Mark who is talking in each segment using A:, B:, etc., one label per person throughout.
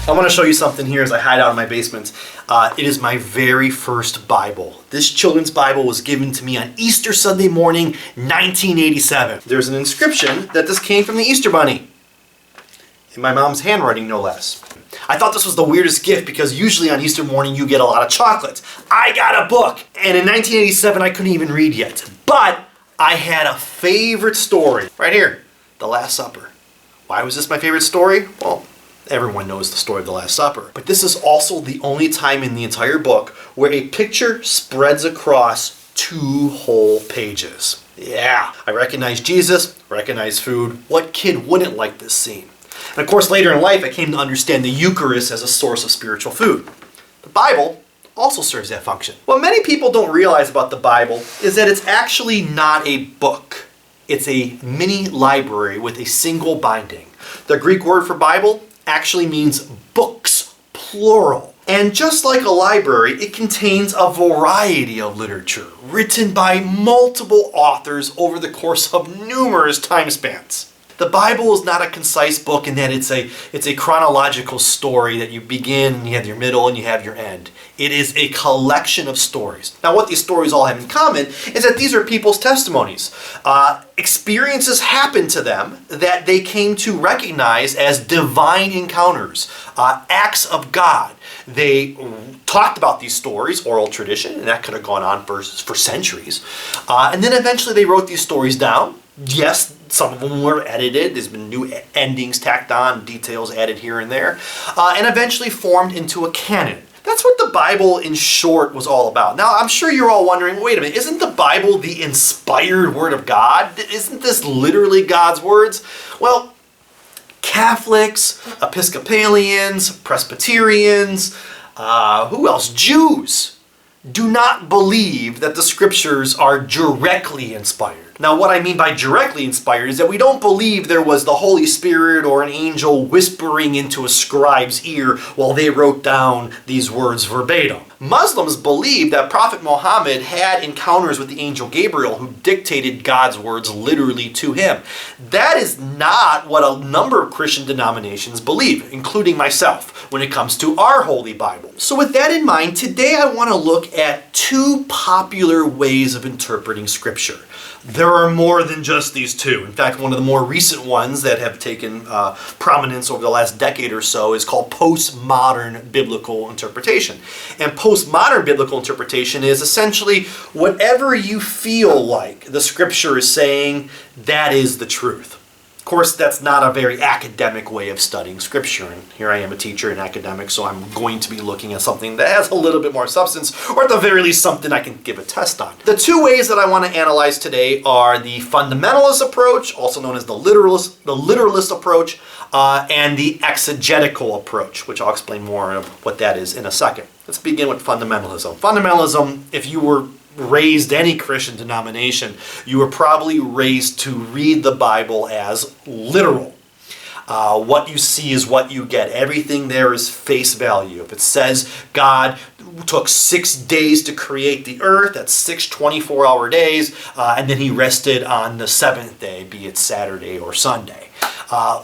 A: I want to show you something here as I hide out in my basement. It is my very first Bible. This children's Bible was given to me on Easter Sunday morning, 1987. There's an inscription that this came from the Easter Bunny. In my mom's handwriting, no less. I thought this was the weirdest gift because usually on Easter morning you get a lot of chocolate. I got a book! And in 1987 I couldn't even read yet. But I had a favorite story. Right here, The Last Supper. Why was this my favorite story? Well, everyone knows the story of the Last Supper. But this is also the only time in the entire book where a picture spreads across 2 whole pages. Yeah, I recognize Jesus, recognize food. What kid wouldn't like this scene? And of course, later in life, I came to understand the Eucharist as a source of spiritual food. The Bible also serves that function. What many people don't realize about the Bible is that it's actually not a book. It's a mini library with a single binding. The Greek word for Bible actually means books, plural. And just like a library, it contains a variety of literature written by multiple authors over the course of numerous time spans. The Bible is not a concise book in that it's a chronological story that you begin, and you have your middle, and you have your end. It is a collection of stories. Now, what these stories all have in common is that these are people's testimonies. Experiences happened to them that they came to recognize as divine encounters, acts of God. They talked about these stories, oral tradition, and that could have gone on for centuries. And then eventually they wrote these stories down. Yes, some of them were edited. There's been new endings tacked on, details added here and there, and eventually formed into a canon. That's what the Bible, in short, was all about. Now, I'm sure you're all wondering, wait a minute, isn't the Bible the inspired Word of God? Isn't this literally God's words? Well, Catholics, Episcopalians, Presbyterians, who else? Jews do not believe that the Scriptures are directly inspired. Now, what I mean by directly inspired is that we don't believe there was the Holy Spirit or an angel whispering into a scribe's ear while they wrote down these words verbatim. Muslims believe that Prophet Muhammad had encounters with the angel Gabriel who dictated God's words literally to him. That is not what a number of Christian denominations believe, including myself, when it comes to our Holy Bible. So with that in mind, today I want to look at 2 popular ways of interpreting Scripture. There are more than just these 2. In fact, one of the more recent ones that have taken prominence over the last decade or so is called postmodern biblical interpretation. And postmodern biblical interpretation is essentially whatever you feel like the Scripture is saying, that is the truth. Of course, that's not a very academic way of studying Scripture, and here I am a teacher and academic, so I'm going to be looking at something that has a little bit more substance, or at the very least something I can give a test on. The 2 ways that I want to analyze today are the fundamentalist approach, also known as the literalist approach, and the exegetical approach, which I'll explain more of what that is in a second. Let's begin with fundamentalism. Fundamentalism, if you were raised any Christian denomination, you were probably raised to read the Bible as literal. What you see is what you get. Everything there is face value. If it says God took 6 days to create the earth, that's 6 24-hour days, and then he rested on the 7th day, be it Saturday or Sunday.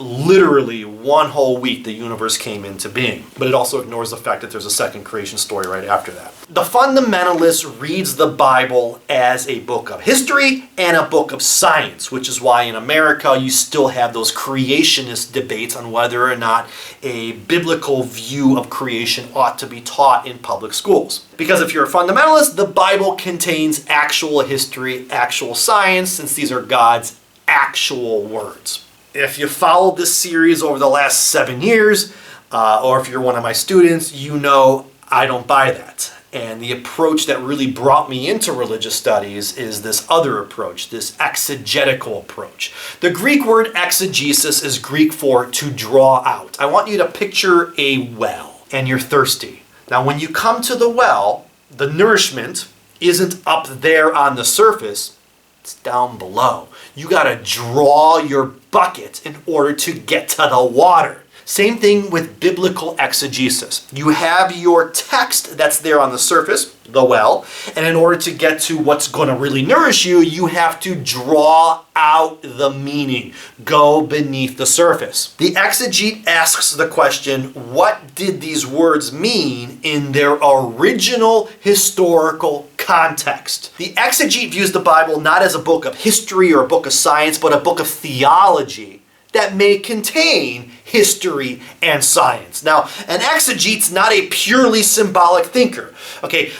A: Literally 1 whole week the universe came into being. But it also ignores the fact that there's a second creation story right after that. The fundamentalist reads the Bible as a book of history and a book of science, which is why in America you still have those creationist debates on whether or not a biblical view of creation ought to be taught in public schools. Because if you're a fundamentalist, the Bible contains actual history, actual science, since these are God's actual words. If you followed this series over the last 7 years, or if you're one of my students, you know I don't buy that. And the approach that really brought me into religious studies is this other approach, this exegetical approach. The Greek word exegesis is Greek for to draw out. I want you to picture a well, and you're thirsty. Now, when you come to the well, the nourishment isn't up there on the surface, it's down below. You got to draw your bucket in order to get to the water. Same thing with biblical exegesis. You have your text that's there on the surface, the well, and in order to get to what's going to really nourish you, you have to draw out the meaning. Go beneath the surface. The exegete asks the question, what did these words mean in their original historical context? The exegete views the Bible not as a book of history or a book of science, but a book of theology that may contain history and science. Now, an exegete's not a purely symbolic thinker. Okay,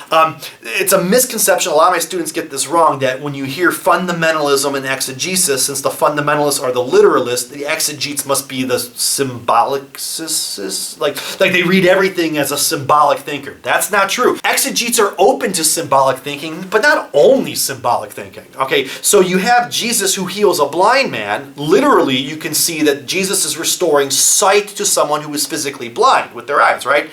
A: it's a misconception. A lot of my students get this wrong, that when you hear fundamentalism and exegesis, since the fundamentalists are the literalists, the exegetes must be the symbolicists. Like they read everything as a symbolic thinker. That's not true. Exegetes are open to symbolic thinking, but not only symbolic thinking. Okay, so you have Jesus who heals a blind man. Literally, you can see that Jesus is restoring sight to someone who is physically blind with their eyes, right?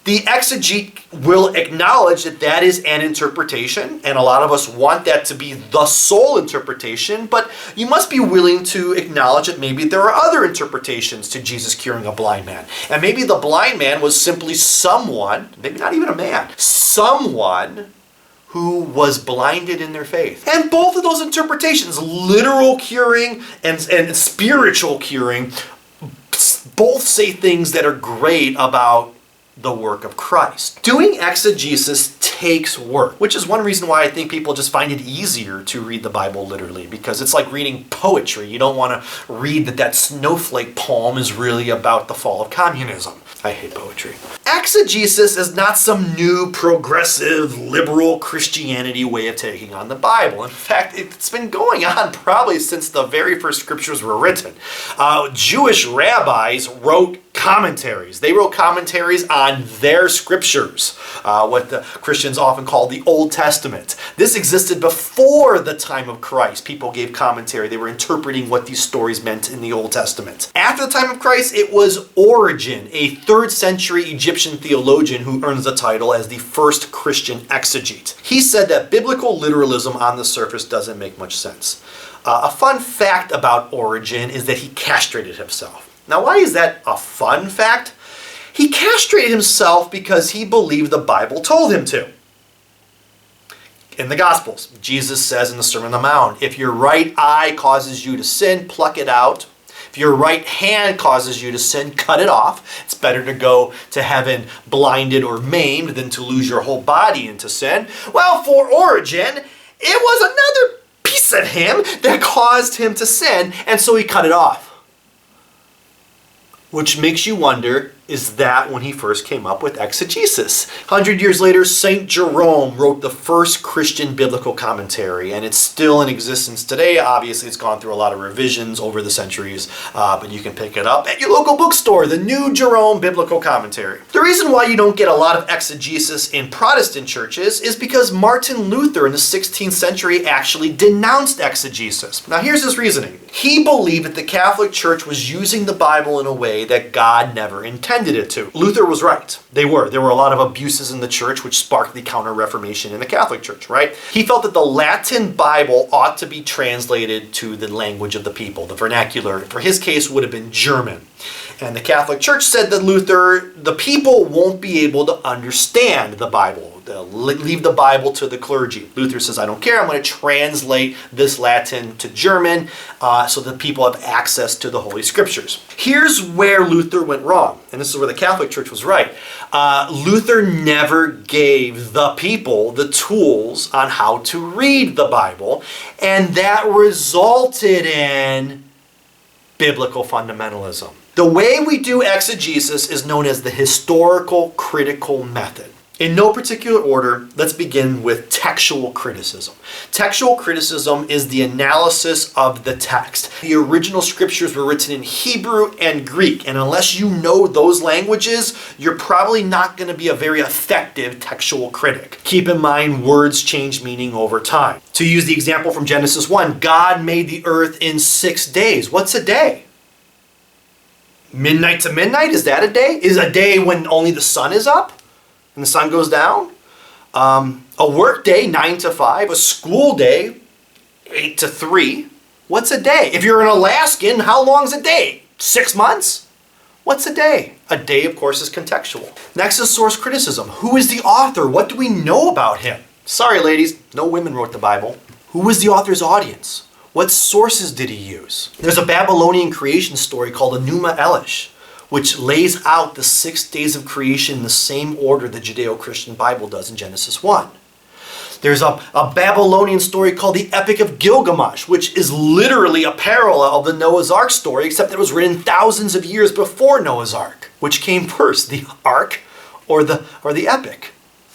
A: The exegete will acknowledge that that is an interpretation, and a lot of us want that to be the sole interpretation, but you must be willing to acknowledge that maybe there are other interpretations to Jesus curing a blind man. And maybe the blind man was simply someone, maybe not even a man, someone who was blinded in their faith. And both of those interpretations, literal curing and spiritual curing, both say things that are great about the work of Christ. Doing exegesis takes work, which is one reason why I think people just find it easier to read the Bible literally, because it's like reading poetry. You don't want to read that snowflake poem is really about the fall of communism. I hate poetry. Exegesis is not some new progressive liberal Christianity way of taking on the Bible. In fact, it's been going on probably since the very first scriptures were written. Jewish rabbis wrote commentaries. They wrote commentaries on their scriptures, what the Christians often call the Old Testament. This existed before the time of Christ. People gave commentary. They were interpreting what these stories meant in the Old Testament. After the time of Christ, it was Origen, a 3rd century Egyptian theologian, who earns the title as the first Christian exegete. He said that biblical literalism on the surface doesn't make much sense. A fun fact about Origen is that he castrated himself. Now, why is that a fun fact? He castrated himself because he believed the Bible told him to. In the Gospels, Jesus says in the Sermon on the Mount, if your right eye causes you to sin, pluck it out. If your right hand causes you to sin, cut it off. It's better to go to heaven blinded or maimed than to lose your whole body into sin. Well, for Origen, it was another piece of him that caused him to sin, and so he cut it off. Which makes you wonder, is that when he first came up with exegesis? 100 years later, St. Jerome wrote the first Christian biblical commentary, and it's still in existence today. Obviously, it's gone through a lot of revisions over the centuries, but you can pick it up at your local bookstore, the New Jerome Biblical Commentary. The reason why you don't get a lot of exegesis in Protestant churches is because Martin Luther in the 16th century actually denounced exegesis. Now, here's his reasoning. He believed that the Catholic Church was using the Bible in a way that God never intended it to. Luther was right. There were a lot of abuses in the church which sparked the Counter-Reformation in the Catholic Church, right? He felt that the Latin Bible ought to be translated to the language of the people, the vernacular. For his case, would have been German. And the Catholic Church said that Luther, the people won't be able to understand the Bible. They'll leave the Bible to the clergy. Luther says, I don't care. I'm going to translate this Latin to German so that people have access to the Holy Scriptures. Here's where Luther went wrong, and this is where the Catholic Church was right. Luther never gave the people the tools on how to read the Bible, and that resulted in biblical fundamentalism. The way we do exegesis is known as the historical critical method. In no particular order, let's begin with textual criticism. Textual criticism is the analysis of the text. The original scriptures were written in Hebrew and Greek, and unless you know those languages, you're probably not going to be a very effective textual critic. Keep in mind, words change meaning over time. To use the example from Genesis 1, God made the earth in 6 days. What's a day? Midnight to midnight? Is that a day? Is a day when only the sun is up and the sun goes down? A work day, 9 to 5. A school day, 8 to 3. What's a day? If you're an Alaskan, how long's a day? 6 months? What's a day? A day, of course, is contextual. Next is source criticism. Who is the author? What do we know about him? Sorry, ladies, no women wrote the Bible. Who was the author's audience? What sources did he use? There's a Babylonian creation story called Enuma Elish, which lays out the 6 days of creation in the same order the Judeo-Christian Bible does in Genesis 1. There's a Babylonian story called the Epic of Gilgamesh, which is literally a parallel of the Noah's Ark story, except it was written thousands of years before Noah's Ark. Which came first, the Ark or the Epic?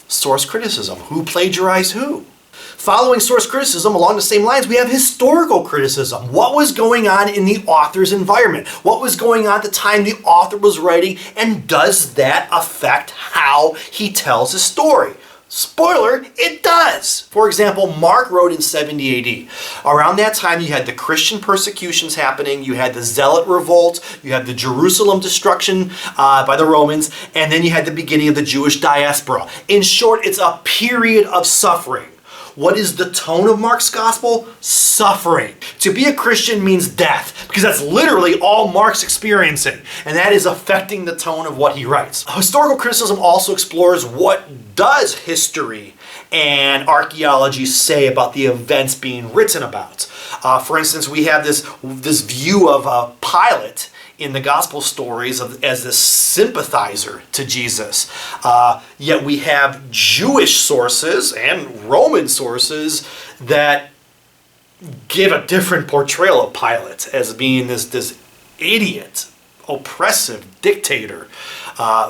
A: Source criticism. Who plagiarized who? Following source criticism, along the same lines, we have historical criticism. What was going on in the author's environment? What was going on at the time the author was writing, and does that affect how he tells his story? Spoiler, it does. For example, Mark wrote in 70 AD. Around that time, you had the Christian persecutions happening, you had the Zealot revolt, you had the Jerusalem destruction by the Romans, and then you had the beginning of the Jewish diaspora. In short, it's a period of suffering. What is the tone of Mark's gospel? Suffering. To be a Christian means death, because that's literally all Mark's experiencing, and that is affecting the tone of what he writes. Historical criticism also explores what does history and archaeology say about the events being written about. For instance, we have this view of Pilate in the gospel stories as this sympathizer to Jesus. Yet we have Jewish sources and Roman sources that give a different portrayal of Pilate as being this idiot, oppressive dictator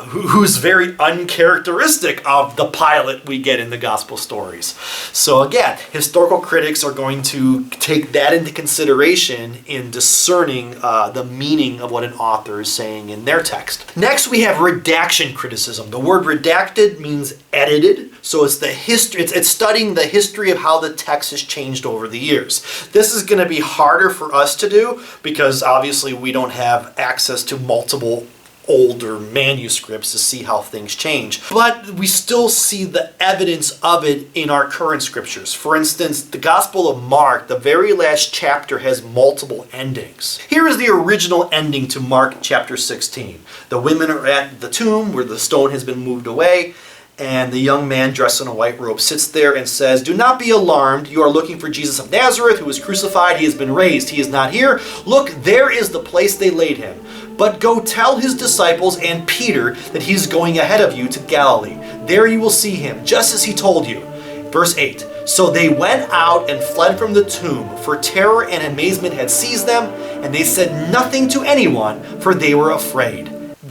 A: who's very uncharacteristic of the Pilate we get in the gospel stories. So again, historical critics are going to take that into consideration in discerning the meaning of what an author is saying in their text. Next, we have redaction criticism. The word redacted means edited, so it's the history. It's studying the history of how the text has changed over the years. This is going to be harder for us to do because obviously we don't have access to multiple older manuscripts to see how things change. But we still see the evidence of it in our current scriptures. For instance, the Gospel of Mark, the very last chapter, has multiple endings. Here is the original ending to Mark chapter 16. The women are at the tomb where the stone has been moved away, and the young man dressed in a white robe sits there and says, "Do not be alarmed. You are looking for Jesus of Nazareth, who was crucified. He has been raised. He is not here. Look, there is the place they laid him. But go tell his disciples and Peter that he is going ahead of you to Galilee. There you will see him, just as he told you." Verse 8, "So they went out and fled from the tomb, for terror and amazement had seized them, and they said nothing to anyone, for they were afraid."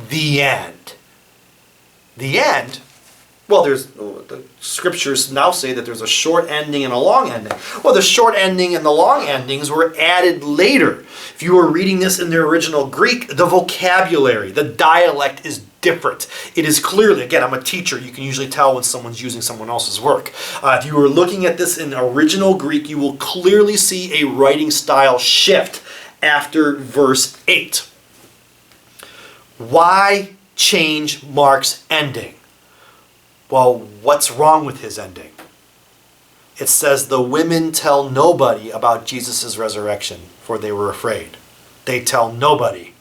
A: The end. The end? Well, the scriptures now say that there's a short ending and a long ending. Well, the short ending and the long endings were added later. If you were reading this in the original Greek, the vocabulary, the dialect is different. It is clearly, again, I'm a teacher, you can usually tell when someone's using someone else's work. If you were looking at this in original Greek, you will clearly see a writing style shift after verse 8. Why change Mark's ending? Well, what's wrong with his ending? It says the women tell nobody about Jesus' resurrection, for they were afraid. They tell nobody.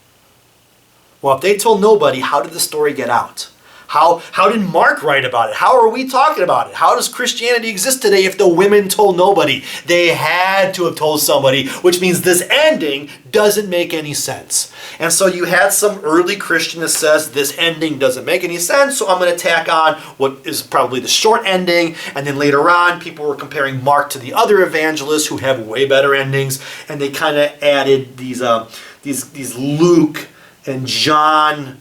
A: Well, if they told nobody, how did the story get out? How did Mark write about it? How are we talking about it? How does Christianity exist today if the women told nobody? They had to have told somebody, which means this ending doesn't make any sense. And so you had some early Christian that says this ending doesn't make any sense, so I'm going to tack on what is probably the short ending. And then later on, people were comparing Mark to the other evangelists who have way better endings, and they kind of added these Luke and John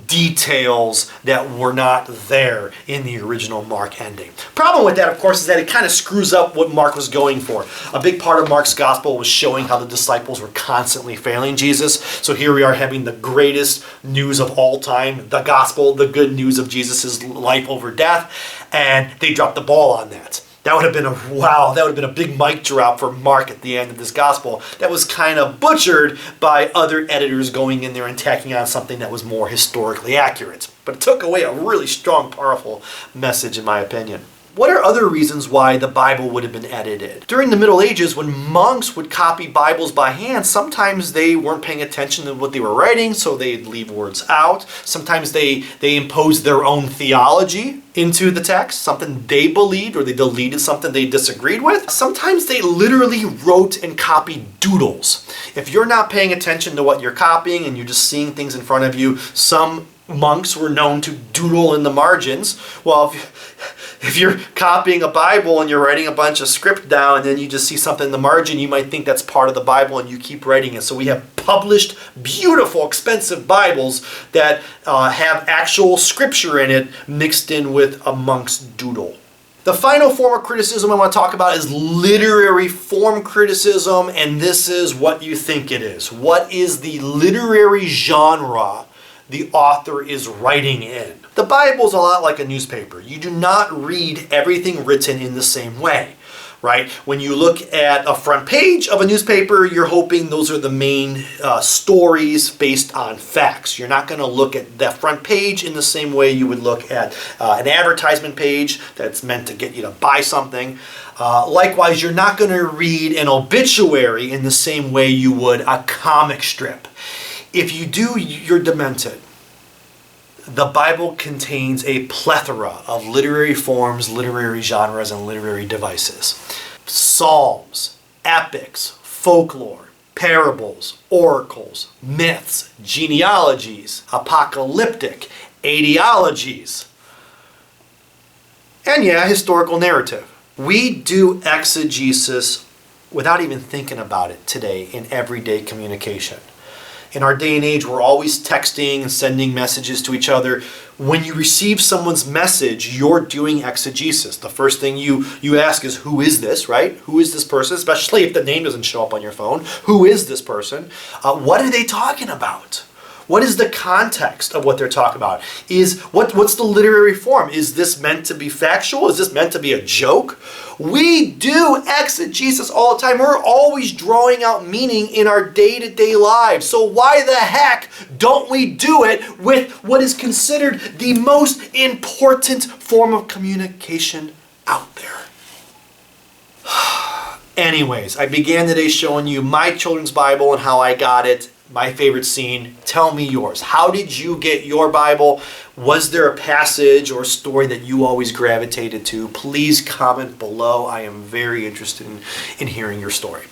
A: details that were not there in the original Mark ending. Problem with that, of course, is that it kind of screws up what Mark was going for. A big part of Mark's gospel was showing how the disciples were constantly failing Jesus. So here we are having the greatest news of all time, the gospel, the good news of Jesus' life over death, and they dropped the ball on that. That would have been a big mic drop for Mark at the end of this gospel. That was kind of butchered by other editors going in there and tacking on something that was more historically accurate. But it took away a really strong, powerful message, in my opinion. What are other reasons why the Bible would have been edited? During the Middle Ages, when monks would copy Bibles by hand, sometimes they weren't paying attention to what they were writing, so they'd leave words out. Sometimes they imposed their own theology into the text, something they believed, or they deleted something they disagreed with. Sometimes they literally wrote and copied doodles. If you're not paying attention to what you're copying and you're just seeing things in front of you, some monks were known to doodle in the margins. Well, if you're copying a Bible and you're writing a bunch of script down and then you just see something in the margin, you might think that's part of the Bible and you keep writing it. So we have published, beautiful, expensive Bibles that have actual scripture in it mixed in with a monk's doodle. The final form of criticism I want to talk about is literary form criticism, and this is what you think it is. What is the literary genre the author is writing in? The Bible is a lot like a newspaper. You do not read everything written in the same way, right? When you look at a front page of a newspaper, you're hoping those are the main stories based on facts. You're not going to look at that front page in the same way you would look at an advertisement page that's meant to get you to buy something. Likewise, you're not going to read an obituary in the same way you would a comic strip. If you do, you're demented. The Bible contains a plethora of literary forms, literary genres, and literary devices. Psalms, epics, folklore, parables, oracles, myths, genealogies, apocalyptic, etiologies, and historical narrative. We do exegesis without even thinking about it today in everyday communication. In our day and age, we're always texting and sending messages to each other. When you receive someone's message, you're doing exegesis. The first thing you ask is, who is this, right? Who is this person? Especially if the name doesn't show up on your phone. Who is this person? What are they talking about? What is the context of what they're talking about? What's the literary form? Is this meant to be factual? Is this meant to be a joke? We do exegesis all the time. We're always drawing out meaning in our day-to-day lives. So why the heck don't we do it with what is considered the most important form of communication out there? Anyways, I began today showing you my children's Bible and how I got it. My favorite scene. Tell me yours. How did you get your Bible? Was there a passage or story that you always gravitated to? Please comment below. I am very interested in hearing your story.